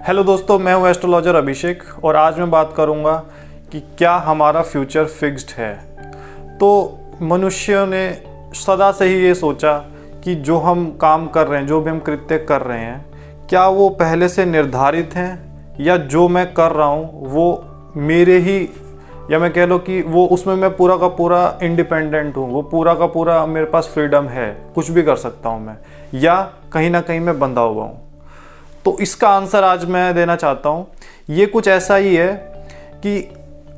Hello दोस्तों, मैं हूं एस्ट्रोलॉजर अभिषेक और आज मैं बात करूंगा कि क्या हमारा फ्यूचर फिक्स्ड है। तो मनुष्यों ने सदा से ही ये सोचा कि जो हम काम कर रहे हैं, जो भी हम कृत्य कर रहे हैं, क्या वो पहले से निर्धारित हैं या जो मैं कर रहा हूँ वो मेरे ही, या मैं कह लो कि वो उसमें मैं पूरा का पूरा इंडिपेंडेंट हूँ, वो पूरा का पूरा मेरे पास फ्रीडम है, कुछ भी कर सकता हूँ मैं, या कहीं ना कहीं मैं बंधा हुआ हूँ। तो इसका आंसर आज मैं देना चाहता हूँ। ये कुछ ऐसा ही है कि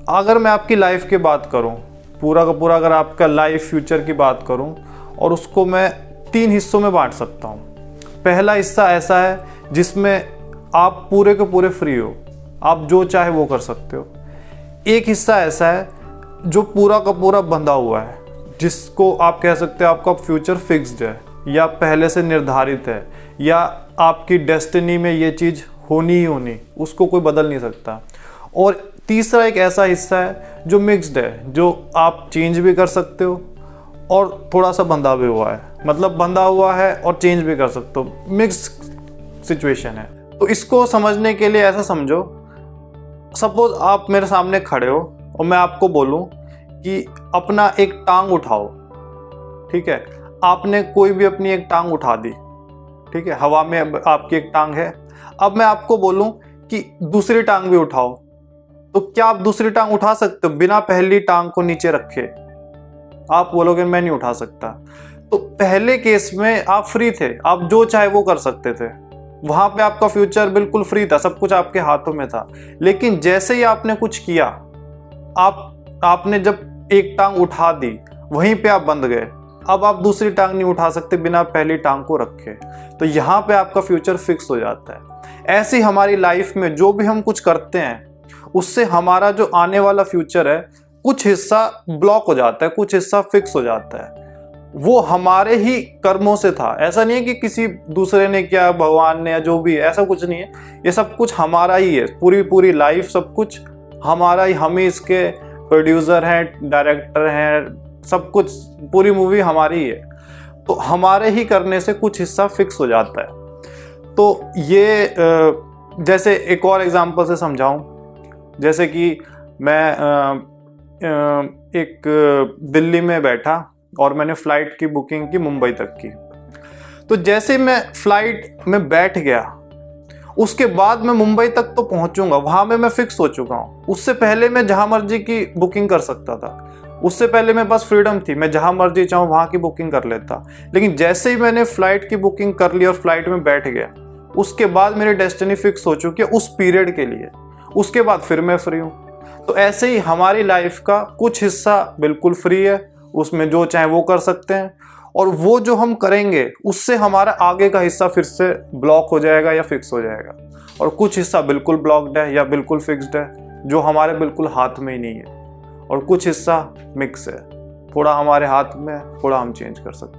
अगर मैं आपकी लाइफ की बात करूँ, पूरा का पूरा अगर आपका लाइफ फ्यूचर की बात करूँ, और उसको मैं 3 हिस्सों में बांट सकता हूँ। पहला हिस्सा ऐसा है जिसमें आप पूरे के पूरे फ्री हो, आप जो चाहे वो कर सकते हो। एक हिस्सा ऐसा है जो पूरा का पूरा बंधा हुआ है, जिसको आप कह सकते हो आपका फ्यूचर फिक्स्ड है या पहले से निर्धारित है, या आपकी डेस्टिनी में ये चीज़ होनी ही होनी, उसको कोई बदल नहीं सकता। और तीसरा एक ऐसा हिस्सा है जो मिक्स्ड है, जो आप चेंज भी कर सकते हो और थोड़ा सा बंधा भी हुआ है, मतलब बंधा हुआ है और चेंज भी कर सकते हो, मिक्स्ड सिचुएशन है। तो इसको समझने के लिए ऐसा समझो, सपोज आप मेरे सामने खड़े हो और मैं आपको बोलूं कि अपना एक टांग उठाओ, ठीक है। आपने कोई भी अपनी एक टांग उठा दी, ठीक है, हवा में आपकी एक टांग है। अब मैं आपको बोलूं कि दूसरी टांग भी उठाओ, तो क्या आप दूसरी टांग उठा सकते हो बिना पहली टांग को नीचे रखे? आप बोलोगे मैं नहीं उठा सकता। तो पहले केस में आप फ्री थे, आप जो चाहे वो कर सकते थे, वहां पे आपका फ्यूचर बिल्कुल फ्री था, सब कुछ आपके हाथों में था। लेकिन जैसे ही आपने कुछ किया, आपने जब एक टांग उठा दी, वहीं पे आप बंध गए। अब आप दूसरी टांग नहीं उठा सकते बिना पहली टांग को रखे। तो यहाँ पे आपका फ्यूचर फिक्स हो जाता है। ऐसी हमारी लाइफ में जो भी हम कुछ करते हैं, उससे हमारा जो आने वाला फ्यूचर है, कुछ हिस्सा ब्लॉक हो जाता है, कुछ हिस्सा फिक्स हो जाता है। वो हमारे ही कर्मों से था। ऐसा नहीं है कि किसी दूसरे ने किया, भगवान ने, या जो भी है, ऐसा कुछ नहीं है। ये सब कुछ हमारा ही है, पूरी लाइफ सब कुछ हमारा ही। हम ही इसके प्रोड्यूसर हैं, डायरेक्टर हैं, सब कुछ, पूरी मूवी हमारी है। तो हमारे ही करने से कुछ हिस्सा फिक्स हो जाता है। तो ये जैसे एक और एग्जांपल से समझाऊं, जैसे कि मैं एक दिल्ली में बैठा और मैंने फ़्लाइट की बुकिंग की मुंबई तक की। तो जैसे मैं फ़्लाइट में बैठ गया, उसके बाद मैं मुंबई तक तो पहुंचूंगा, वहां में मैं फिक्स हो चुका हूं। उससे पहले मैं जहां मर्जी की बुकिंग कर सकता था, उससे पहले मेरे पास फ्रीडम थी, मैं जहां मर्जी चाहूं वहां की बुकिंग कर लेता। लेकिन जैसे ही मैंने फ्लाइट की बुकिंग कर ली और फ्लाइट में बैठ गया, उसके बाद मेरी डेस्टिनी फिक्स हो चुकी है उस पीरियड के लिए। उसके बाद फिर मैं फ्री हूं। तो ऐसे ही हमारी लाइफ का कुछ हिस्सा बिल्कुल फ्री है, उसमें जो चाहे वो कर सकते हैं, और वो जो हम करेंगे उससे हमारा आगे का हिस्सा फिर से ब्लॉक हो जाएगा या फिक्स हो जाएगा। और कुछ हिस्सा बिल्कुल ब्लॉक्ड है या बिल्कुल फिक्स्ड है, जो हमारे बिल्कुल हाथ में ही नहीं है। और कुछ हिस्सा मिक्स है, थोड़ा हमारे हाथ में, थोड़ा हम चेंज कर सकते हैं।